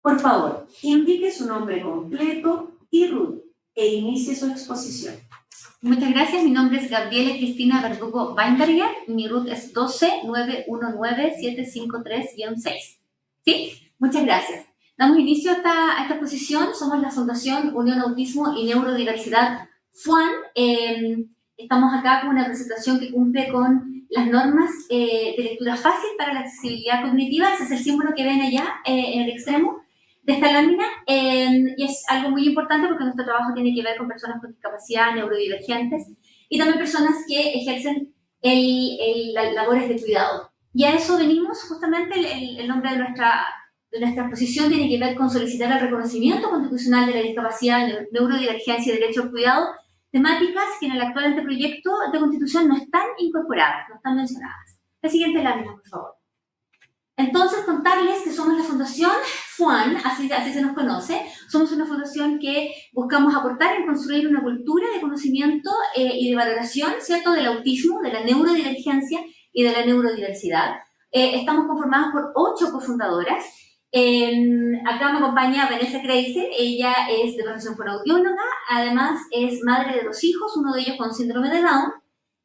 Por favor, indique su nombre completo y RUT e inicie su exposición. Muchas gracias. Mi nombre es Gabriela Cristina Verdugo Weinberger. Mi RUT es 12919753-6. ¿Sí? Muchas gracias. Damos inicio a esta exposición. Somos la Fundación Unión Autismo y Neurodiversidad FUAN. Estamos acá con una presentación que cumple con las normas de lectura fácil para la accesibilidad cognitiva. Ese es el símbolo que ven allá en el extremo de esta lámina, y es algo muy importante porque nuestro trabajo tiene que ver con personas con discapacidad, neurodivergentes, y también personas que ejercen las labores de cuidado. Y a eso venimos, justamente, el nombre de nuestra exposición tiene que ver con solicitar el reconocimiento constitucional de la discapacidad, neurodivergencia y derecho al cuidado, temáticas que en el actual anteproyecto de constitución no están incorporadas, no están mencionadas. La siguiente lámina, por favor. Entonces, contarles que somos la Fundación FUAN, así se nos conoce. Somos una fundación que buscamos aportar en construir una cultura de conocimiento y de valoración, ¿cierto?, del autismo, de la neurodivergencia y de la neurodiversidad. Estamos conformados por 8 cofundadoras. Acá me acompaña Vanessa Kreisel. Ella es de profesión fonoaudióloga, además es madre de 2 hijos, uno de ellos con síndrome de Down.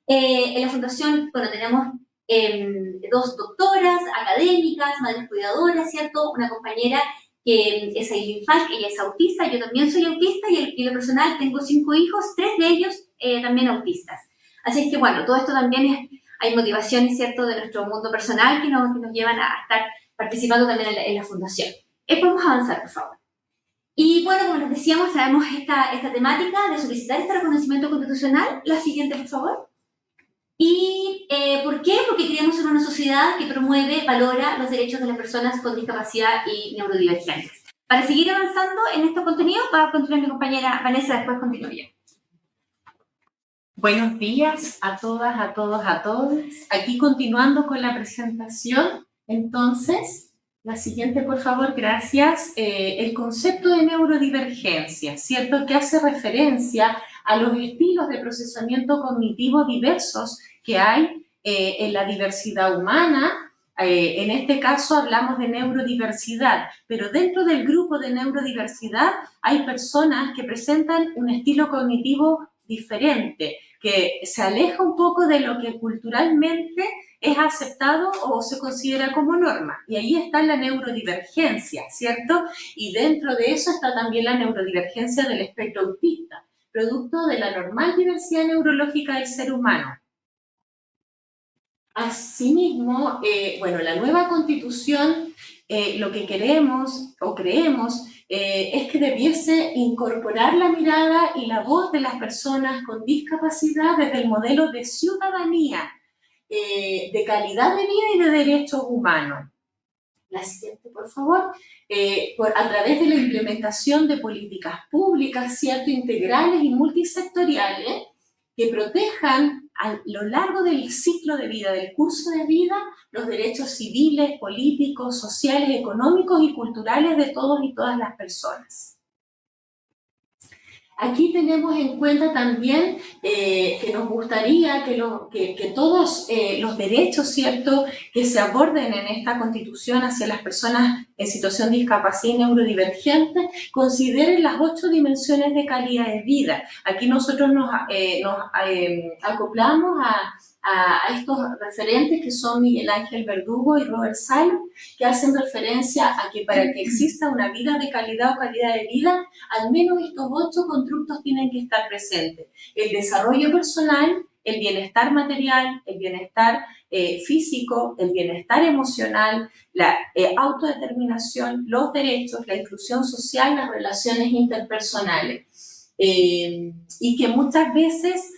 En la fundación, bueno, tenemos 2 doctoras académicas, madres cuidadoras, ¿cierto? Una compañera que es Aileen Falk, ella es autista, yo también soy autista, y en lo personal tengo 5 hijos, 3 de ellos también autistas. Así es que, bueno, todo esto también hay motivaciones, ¿cierto?, de nuestro mundo personal que nos llevan a estar participando también en la fundación. Podemos avanzar, por favor. Y bueno, como les decíamos, traemos esta temática de solicitar este reconocimiento constitucional. La siguiente, por favor. ¿Y por qué? Porque queremos ser una sociedad que promueve, valora los derechos de las personas con discapacidad y neurodivergencias. Para seguir avanzando en este contenido, va a continuar mi compañera Vanessa, después continúo yo. Buenos días a todas, a todos, a todos. Aquí continuando con la presentación, entonces, la siguiente, por favor, gracias. El concepto de neurodivergencia, ¿cierto?, que hace referencia a los estilos de procesamiento cognitivo diversos que hay en la diversidad humana. En este caso hablamos de neurodiversidad, pero dentro del grupo de neurodiversidad hay personas que presentan un estilo cognitivo diferente, que se aleja un poco de lo que culturalmente es aceptado o se considera como norma. Y ahí está la neurodivergencia, ¿cierto? Y dentro de eso está también la neurodivergencia del espectro autista, producto de la normal diversidad neurológica del ser humano. Asimismo, bueno, la nueva Constitución, lo que queremos o creemos es que debiese incorporar la mirada y la voz de las personas con discapacidad desde el modelo de ciudadanía, de calidad de vida y de derechos humanos. La siguiente, por favor. A través de la implementación de políticas públicas, ¿cierto?, integrales y multisectoriales, que protejan a lo largo del ciclo de vida, del curso de vida, los derechos civiles, políticos, sociales, económicos y culturales de todos y todas las personas. Aquí tenemos en cuenta también que nos gustaría que todos los derechos, ¿cierto?, que se aborden en esta Constitución hacia las personas en situación de discapacidad y neurodivergente, consideren las 8 dimensiones de calidad de vida. Aquí nosotros nos acoplamos a estos referentes que son Miguel Ángel Verdugo y Robert Sala, que hacen referencia a que para que exista una vida de calidad o calidad de vida, al menos estos 8 constructos tienen que estar presentes: el desarrollo personal, el bienestar material, el bienestar físico, el bienestar emocional, la autodeterminación, los derechos, la inclusión social, las relaciones interpersonales. Y que muchas veces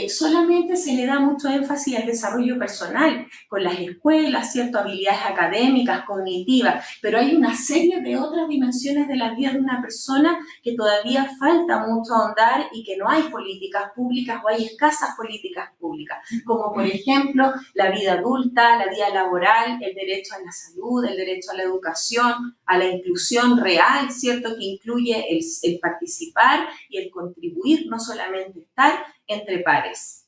solamente se le da mucho énfasis al desarrollo personal, con las escuelas, ¿cierto?, habilidades académicas, cognitivas, pero hay una serie de otras dimensiones de la vida de una persona que todavía falta mucho ahondar y que no hay políticas públicas o hay escasas políticas públicas, como por ejemplo la vida adulta, la vida laboral, el derecho a la salud, el derecho a la educación, a la inclusión real, ¿cierto?, que incluye el participar y el contribuir, no solamente estar entre pares.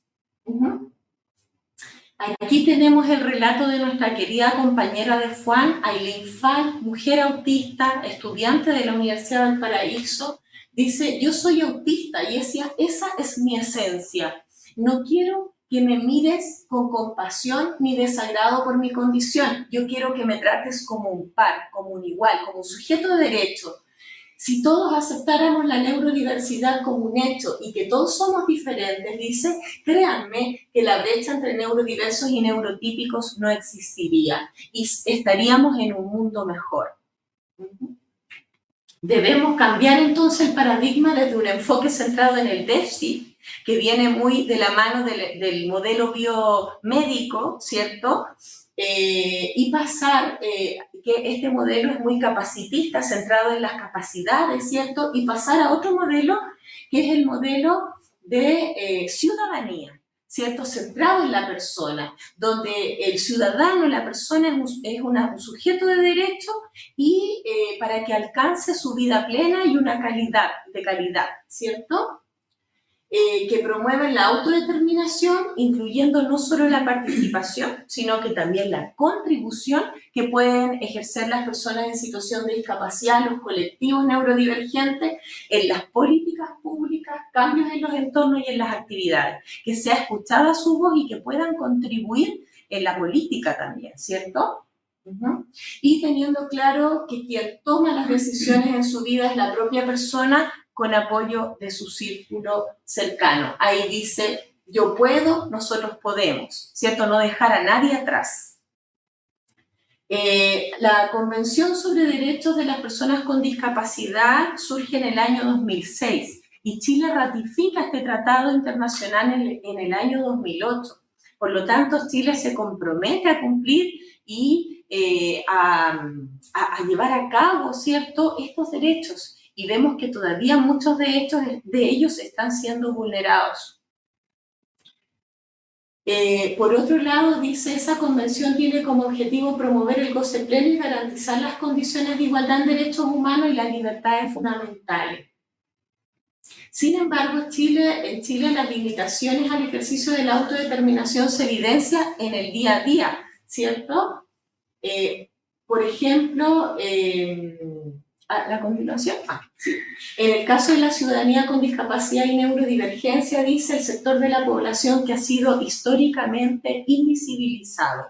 Aquí tenemos el relato de nuestra querida compañera de FUAN, Aileen Fall, mujer autista, estudiante de la Universidad de Valparaíso. Dice, yo soy autista y esa es mi esencia. No quiero que me mires con compasión ni desagrado por mi condición. Yo quiero que me trates como un par, como un igual, como un sujeto de derecho. Si todos aceptáramos la neurodiversidad como un hecho y que todos somos diferentes, dice, créanme que la brecha entre neurodiversos y neurotípicos no existiría y estaríamos en un mundo mejor. Debemos cambiar entonces el paradigma desde un enfoque centrado en el déficit, que viene muy de la mano del modelo biomédico, ¿cierto? Y pasar, que este modelo es muy capacitista, centrado en las capacidades, ¿cierto? Y pasar a otro modelo, que es el modelo de ciudadanía, ¿cierto? Centrado en la persona, donde el ciudadano, la persona es un sujeto de derecho y para que alcance su vida plena y una calidad, ¿cierto? Que promueven la autodeterminación, incluyendo no solo la participación, sino que también la contribución que pueden ejercer las personas en situación de discapacidad, los colectivos neurodivergentes, en las políticas públicas, cambios en los entornos y en las actividades, que sea escuchada su voz y que puedan contribuir en la política también, ¿cierto? Y teniendo claro que quien toma las decisiones en su vida es la propia persona, con apoyo de su círculo cercano. Ahí dice, yo puedo, nosotros podemos, ¿cierto? No dejar a nadie atrás. La Convención sobre Derechos de las Personas con Discapacidad surge en el año 2006 y Chile ratifica este tratado internacional en el año 2008. Por lo tanto, Chile se compromete a cumplir y a llevar a cabo, ¿cierto?, estos derechos. Y vemos que todavía muchos de ellos están siendo vulnerados. Por otro lado, dice, esa convención tiene como objetivo promover el goce pleno y garantizar las condiciones de igualdad en derechos humanos y las libertades fundamentales. Sin embargo, en Chile las limitaciones al ejercicio de la autodeterminación se evidencian en el día a día, ¿cierto? Por ejemplo, ¿la continuación? Sí. En el caso de la ciudadanía con discapacidad y neurodivergencia, dice el sector de la población que ha sido históricamente invisibilizado.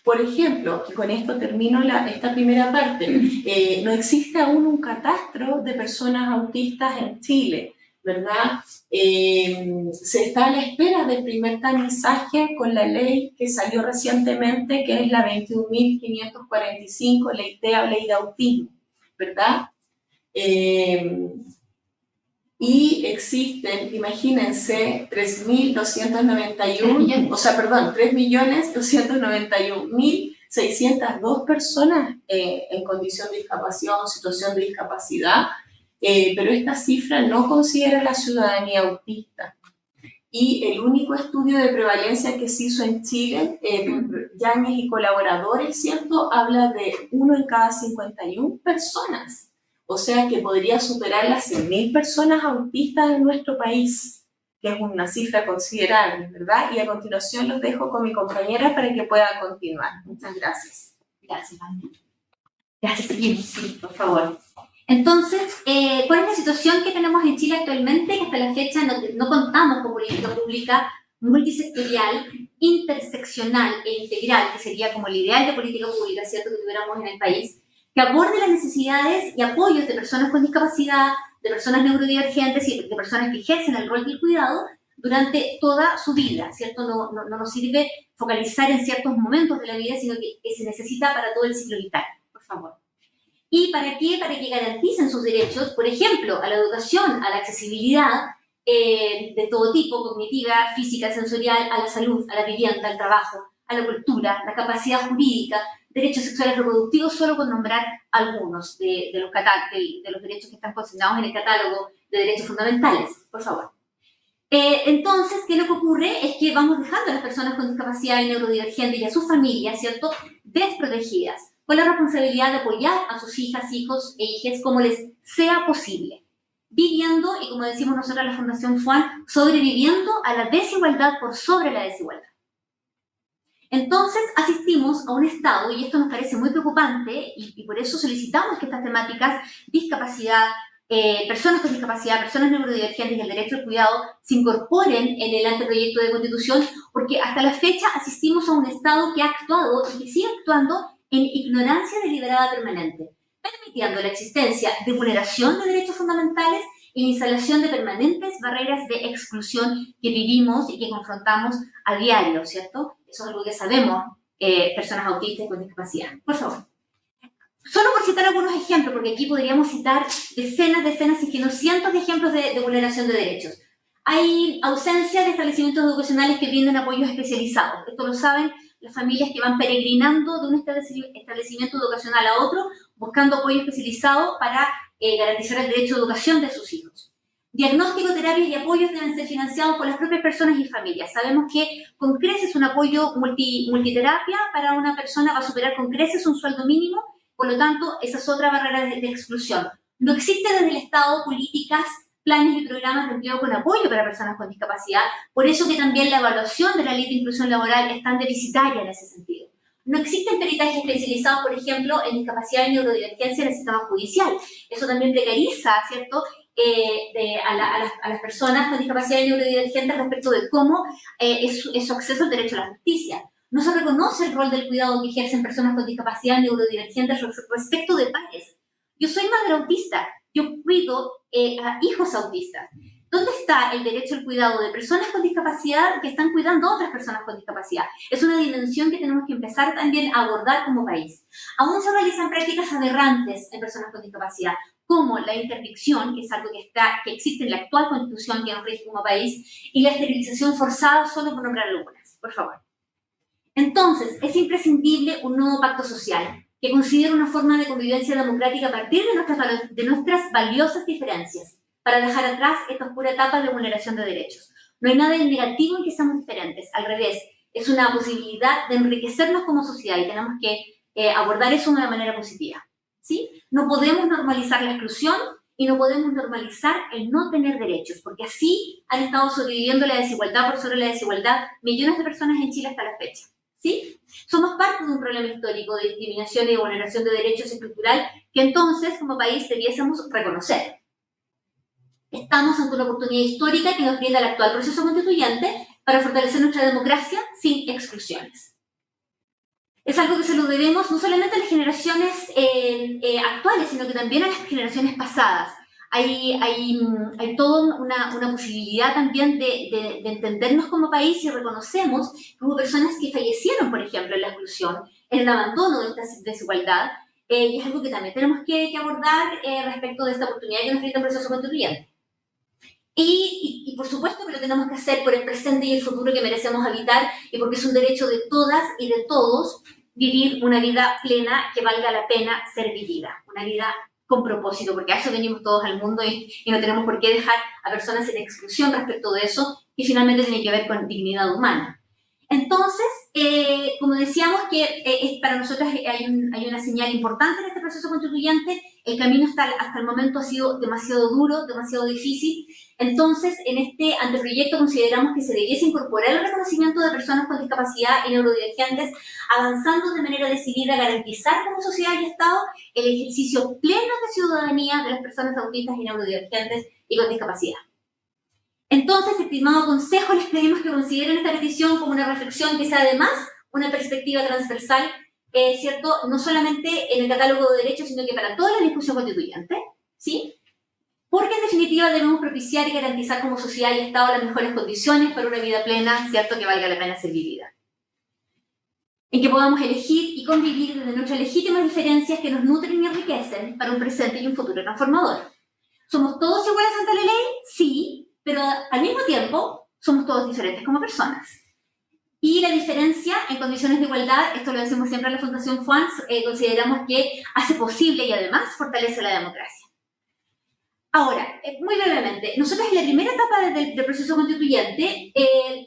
Por ejemplo, y con esto termino esta primera parte, no existe aún un catastro de personas autistas en Chile, ¿verdad? Se está a la espera del primer tamizaje con la ley que salió recientemente, que es la 21.545, ley TEA o ley de autismo, ¿verdad? Y existen, imagínense, 3.291.602 personas en condición de discapacidad o situación de discapacidad, pero esta cifra no considera la ciudadanía autista. Y el único estudio de prevalencia que se hizo en Chile, Yáñez y colaboradores, ¿cierto?, habla de 1 en cada 51 personas. O sea que podría superar las 100.000 personas autistas en nuestro país, que es una cifra considerable, ¿verdad? Y a continuación los dejo con mi compañera para que pueda continuar. Muchas gracias. Gracias, Vania. Gracias, sí, por favor. Entonces, ¿cuál es la situación que tenemos en Chile actualmente? Que hasta la fecha no contamos con política pública multisectorial, interseccional e integral, que sería como el ideal de política pública, ¿cierto?, que tuviéramos en el país, que aborde las necesidades y apoyos de personas con discapacidad, de personas neurodivergentes y de personas que ejercen el rol del cuidado durante toda su vida, ¿cierto? No nos sirve focalizar en ciertos momentos de la vida, sino que se necesita para todo el ciclo vital, por favor. ¿Y para qué? Para que garanticen sus derechos, por ejemplo, a la educación, a la accesibilidad de todo tipo, cognitiva, física, sensorial, a la salud, a la vivienda, al trabajo, a la cultura, la capacidad jurídica, derechos sexuales reproductivos, solo por nombrar algunos de los derechos que están consignados en el catálogo de derechos fundamentales, por favor. Entonces, ¿qué es lo que ocurre? Es que vamos dejando a las personas con discapacidad y neurodivergentes y a sus familias, ¿cierto?, desprotegidas, con la responsabilidad de apoyar a sus hijas, hijos e hijas como les sea posible. viviendo, y como decimos nosotros en la Fundación FUAN, sobreviviendo a la desigualdad por sobre la desigualdad. Entonces asistimos a un estado, y esto nos parece muy preocupante, y por eso solicitamos que estas temáticas, discapacidad, personas con discapacidad, personas neurodivergentes y el derecho al cuidado, se incorporen en el anteproyecto de constitución, porque hasta la fecha asistimos a un estado que ha actuado y que sigue actuando en ignorancia deliberada permanente, permitiendo la existencia de vulneración de derechos fundamentales y la instalación de permanentes barreras de exclusión que vivimos y que confrontamos a diario, ¿cierto? Eso es algo que sabemos, personas autistas con discapacidad. Por favor. Solo por citar algunos ejemplos, porque aquí podríamos citar decenas, si que no cientos de ejemplos de vulneración de derechos. Hay ausencia de establecimientos educacionales que brinden apoyos especializados. Esto lo saben las familias que van peregrinando de un establecimiento educacional a otro, buscando apoyo especializado para garantizar el derecho de educación de sus hijos. Diagnóstico, terapias y apoyos deben ser financiados por las propias personas y familias. Sabemos que con creces un apoyo multiterapia para una persona va a superar con creces un sueldo mínimo, por lo tanto, esa es otra barrera de exclusión. No existe desde el Estado políticas, planes y programas de empleo con apoyo para personas con discapacidad, por eso que también la evaluación de la ley de inclusión laboral es tan deficitaria en ese sentido. No existen peritajes especializados, por ejemplo, en discapacidad y neurodivergencia en el sistema judicial. Eso también precariza, ¿cierto?, a las personas con discapacidad y neurodivergentes respecto de cómo es su acceso al derecho a la justicia. No se reconoce el rol del cuidado que ejercen personas con discapacidad neurodivergentes respecto de pares. Yo soy madre autista, yo cuido a hijos autistas. ¿Dónde está el derecho al cuidado de personas con discapacidad que están cuidando a otras personas con discapacidad? Es una dimensión que tenemos que empezar también a abordar como país. Aún se realizan prácticas aberrantes en personas con discapacidad, como la interdicción, que es algo que existe en la actual Constitución que nos rige como país, y la esterilización forzada, solo por nombrar algunas. Por favor. Entonces, es imprescindible un nuevo pacto social que considere una forma de convivencia democrática a partir de nuestras valiosas diferencias, para dejar atrás esta oscura etapa de vulneración de derechos. No hay nada de negativo en que seamos diferentes, al revés, es una posibilidad de enriquecernos como sociedad y tenemos que abordar eso de una manera positiva, ¿sí? No podemos normalizar la exclusión y no podemos normalizar el no tener derechos, porque así han estado sobreviviendo la desigualdad por sobre la desigualdad millones de personas en Chile hasta la fecha, ¿sí? Somos parte de un problema histórico de discriminación y de vulneración de derechos estructural que entonces como país debiésemos reconocer. Estamos ante una oportunidad histórica que nos brinda el actual proceso constituyente para fortalecer nuestra democracia sin exclusiones. Es algo que se lo debemos no solamente a las generaciones actuales, sino que también a las generaciones pasadas. Hay toda una posibilidad también de entendernos como país y reconocemos que hubo personas que fallecieron, por ejemplo, en la exclusión, en el abandono de esta desigualdad, y es algo que también tenemos que abordar respecto de esta oportunidad que nos brinda el proceso constituyente. Y por supuesto que lo tenemos que hacer por el presente y el futuro que merecemos habitar y porque es un derecho de todas y de todos vivir una vida plena que valga la pena ser vivida, una vida con propósito, porque a eso venimos todos al mundo y no tenemos por qué dejar a personas en exclusión respecto de eso, que finalmente tiene que ver con dignidad humana. Entonces, como decíamos que para nosotros hay una señal importante en este proceso constituyente, el camino hasta el momento ha sido demasiado duro, demasiado difícil. Entonces, en este anteproyecto consideramos que se debiese incorporar el reconocimiento de personas con discapacidad y neurodivergentes, avanzando de manera decidida a garantizar como sociedad y Estado el ejercicio pleno de ciudadanía de las personas autistas y neurodivergentes y con discapacidad. Entonces, estimado Consejo, les pedimos que consideren esta petición como una reflexión que sea además una perspectiva transversal, ¿cierto? No solamente en el catálogo de derechos, sino que para toda la discusión constituyente, ¿sí? Porque en definitiva debemos propiciar y garantizar como sociedad y Estado las mejores condiciones para una vida plena, ¿cierto?, que valga la pena ser vivida. En que podamos elegir y convivir desde nuestras legítimas diferencias que nos nutren y enriquecen para un presente y un futuro transformador. ¿Somos todos iguales ante la ley? Sí, pero al mismo tiempo somos todos diferentes como personas. Y la diferencia en condiciones de igualdad, esto lo decimos siempre en la Fundación FUAN, consideramos que hace posible y además fortalece la democracia. Ahora, muy brevemente, nosotros en la primera etapa del proceso constituyente,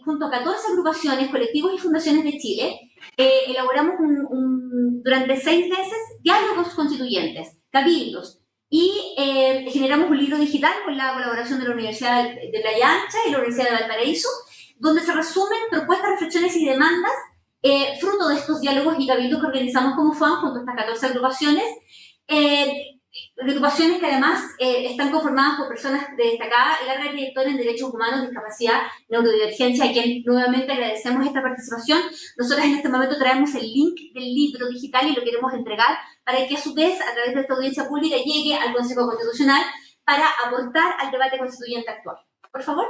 junto a 14 agrupaciones, colectivos y fundaciones de Chile, elaboramos durante 6 meses diálogos constituyentes, cabildos, y generamos un libro digital con la colaboración de la Universidad de Playa Ancha y la Universidad de Valparaíso, donde se resumen propuestas, reflexiones y demandas fruto de estos diálogos y cabildos que organizamos como FUAN junto a estas 14 agrupaciones, agrupaciones que además están conformadas por personas de destacada y larga trayectoria en derechos humanos, discapacidad, neurodivergencia, a quien nuevamente agradecemos esta participación. Nosotros en este momento traemos el link del libro digital y lo queremos entregar para que a su vez, a través de esta audiencia pública, llegue al Consejo Constitucional para aportar al debate constituyente actual. Por favor.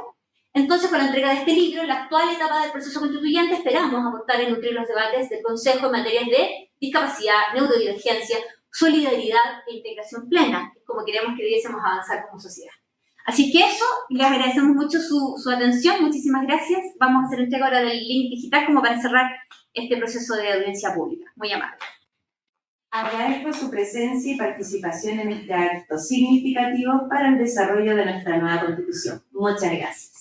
Entonces, con la entrega de este libro, en la actual etapa del proceso constituyente, esperamos aportar y nutrir los debates del Consejo en materias de discapacidad, neurodivergencia, solidaridad e integración plena, como queremos que debiésemos avanzar como sociedad. Así que eso, les agradecemos mucho su atención, muchísimas gracias. Vamos a hacer entrega ahora del link digital como para cerrar este proceso de audiencia pública. Muy amable. Agradezco su presencia y participación en este acto significativo para el desarrollo de nuestra nueva Constitución. Muchas gracias.